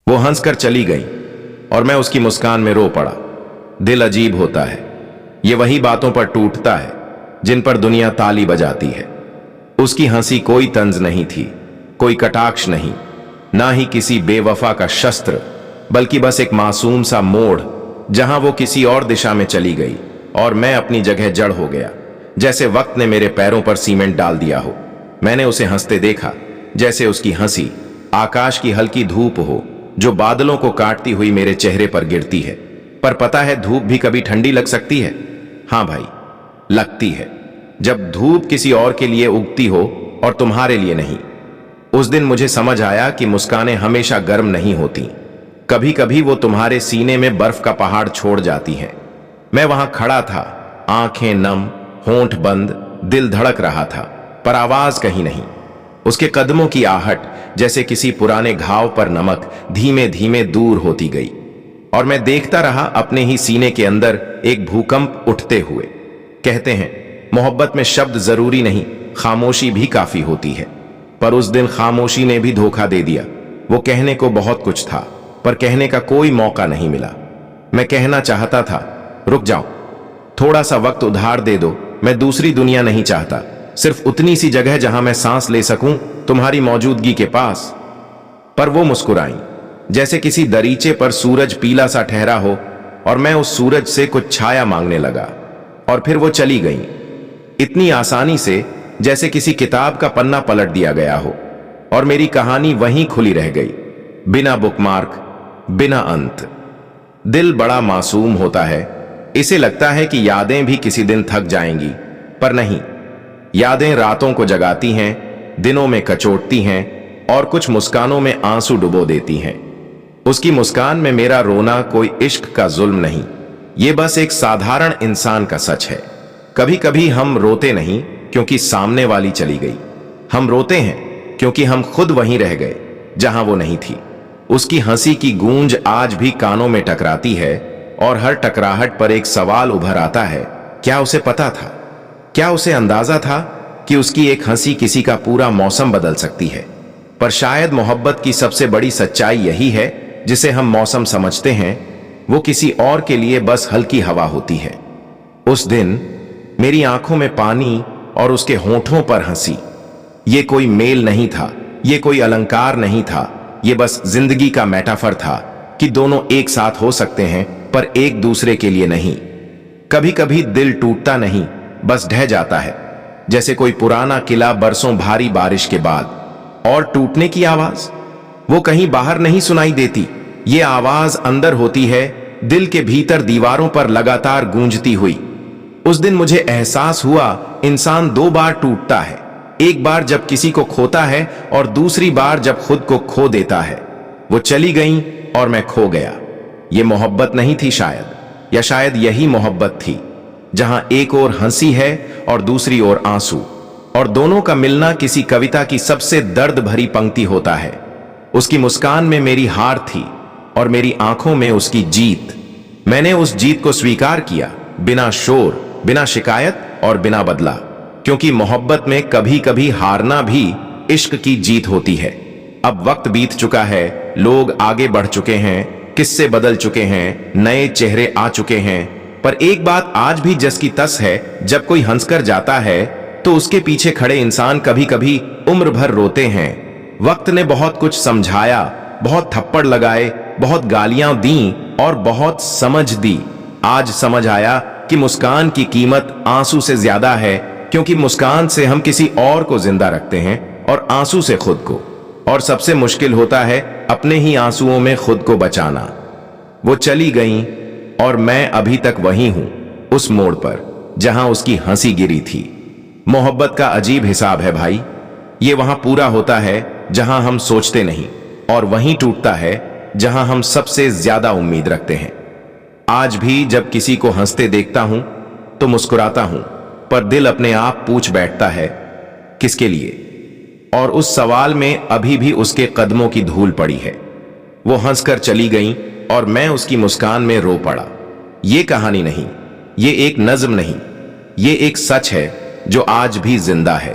वो हंसकर चली गई और मैं उसकी मुस्कान में रो पड़ा। दिल अजीब होता है, ये वही बातों पर टूटता है जिन पर दुनिया ताली बजाती है। उसकी हंसी कोई तंज नहीं थी, कोई कटाक्ष नहीं, ना ही किसी बेवफा का शस्त्र, बल्कि बस एक मासूम सा मोड़ जहां वो किसी और दिशा में चली गई और मैं अपनी जगह जड़ हो गया, जैसे वक्त ने मेरे पैरों पर सीमेंट डाल दिया हो। मैंने उसे हंसते देखा, जैसे उसकी हंसी आकाश की हल्की धूप हो जो बादलों को काटती हुई मेरे चेहरे पर गिरती है। पर पता है, धूप भी कभी ठंडी लग सकती है। हाँ भाई, लगती है, जब धूप किसी और के लिए उगती हो और तुम्हारे लिए नहीं। उस दिन मुझे समझ आया कि मुस्कानें हमेशा गर्म नहीं होती, कभी कभी वो तुम्हारे सीने में बर्फ का पहाड़ छोड़ जाती हैं। मैं वहां खड़ा था, आंखें नम, होंठ बंद, दिल धड़क रहा था, पर आवाज कहीं नहीं। उसके कदमों की आहट जैसे किसी पुराने घाव पर नमक धीमे धीमे दूर होती गई, और मैं देखता रहा अपने ही सीने के अंदर एक भूकंप उठते हुए। कहते हैं, मोहब्बत में शब्द जरूरी नहीं, खामोशी भी काफी होती है। पर उस दिन खामोशी ने भी धोखा दे दिया। वो कहने को बहुत कुछ था, पर कहने का कोई मौका नहीं मिला। मैं कहना चाहता था, रुक जाओ, थोड़ा सा वक्त उधार दे दो, मैं दूसरी दुनिया नहीं चाहता, सिर्फ उतनी सी जगह जहां मैं सांस ले सकूं तुम्हारी मौजूदगी के पास। पर वो मुस्कुराई, जैसे किसी दरीचे पर सूरज पीला सा ठहरा हो, और मैं उस सूरज से कुछ छाया मांगने लगा। और फिर वो चली गई, इतनी आसानी से जैसे किसी किताब का पन्ना पलट दिया गया हो, और मेरी कहानी वहीं खुली रह गई, बिना बुकमार्क, बिना अंत। दिल बड़ा मासूम होता है, इसे लगता है कि यादें भी किसी दिन थक जाएंगी, पर नहीं। यादें रातों को जगाती हैं, दिनों में कचोटती हैं, और कुछ मुस्कानों में आंसू डुबो देती हैं। उसकी मुस्कान में मेरा रोना कोई इश्क का जुल्म नहीं, ये बस एक साधारण इंसान का सच है। कभी कभी हम रोते नहीं क्योंकि सामने वाली चली गई, हम रोते हैं क्योंकि हम खुद वहीं रह गए जहां वो नहीं थी। उसकी हंसी की गूंज आज भी कानों में टकराती है, और हर टकराहट पर एक सवाल उभर आता है, क्या उसे पता था, क्या उसे अंदाजा था कि उसकी एक हंसी किसी का पूरा मौसम बदल सकती है। पर शायद मोहब्बत की सबसे बड़ी सच्चाई यही है, जिसे हम मौसम समझते हैं वो किसी और के लिए बस हल्की हवा होती है। उस दिन मेरी आंखों में पानी और उसके होठों पर हंसी, ये कोई मेल नहीं था, ये कोई अलंकार नहीं था, ये बस जिंदगी का मेटाफर था कि दोनों एक साथ हो सकते हैं पर एक दूसरे के लिए नहीं। कभी कभी दिल टूटता नहीं, बस ढह जाता है, जैसे कोई पुराना किला बरसों भारी बारिश के बाद। और टूटने की आवाज वो कहीं बाहर नहीं सुनाई देती, ये आवाज अंदर होती है, दिल के भीतर दीवारों पर लगातार गूंजती हुई। उस दिन मुझे एहसास हुआ, इंसान दो बार टूटता है, एक बार जब किसी को खोता है और दूसरी बार जब खुद को खो देता है। वो चली गई और मैं खो गया। ये मोहब्बत नहीं थी शायद, या शायद यही मोहब्बत थी, जहां एक ओर हंसी है और दूसरी ओर आंसू, और दोनों का मिलना किसी कविता की सबसे दर्द भरी पंक्ति होता है। उसकी मुस्कान में मेरी हार थी और मेरी आंखों में उसकी जीत। मैंने उस जीत को स्वीकार किया, बिना शोर, बिना शिकायत और बिना बदला, क्योंकि मोहब्बत में कभी कभी हारना भी इश्क की जीत होती है। अब वक्त बीत चुका है, लोग आगे बढ़ चुके हैं, किस्से बदल चुके हैं, नए चेहरे आ चुके हैं, पर एक बात आज भी जस की तस है, जब कोई हंसकर जाता है तो उसके पीछे खड़े इंसान कभी कभी उम्र भर रोते हैं। वक्त ने बहुत कुछ समझाया, बहुत थप्पड़ लगाए, बहुत गालियां दी और बहुत समझ दी। आज समझ आया कि मुस्कान की कीमत आंसू से ज्यादा है, क्योंकि मुस्कान से हम किसी और को जिंदा रखते हैं और आंसू से खुद को। और सबसे मुश्किल होता है अपने ही आंसुओं में खुद को बचाना। वो चली गई और मैं अभी तक वहीं हूं, उस मोड़ पर जहां उसकी हंसी गिरी थी। मोहब्बत का अजीब हिसाब है भाई, ये वहां पूरा होता है जहां हम सोचते नहीं, और वहीं टूटता है जहां हम सबसे ज्यादा उम्मीद रखते हैं। आज भी जब किसी को हंसते देखता हूं तो मुस्कुराता हूं, पर दिल अपने आप पूछ बैठता है, किसके लिए? और उस सवाल में अभी भी उसके कदमों की धूल पड़ी है। वो हंसकर चली गई और मैं उसकी मुस्कान में रो पड़ा। ये कहानी नहीं, ये एक नज्म नहीं, ये एक सच है जो आज भी जिंदा है।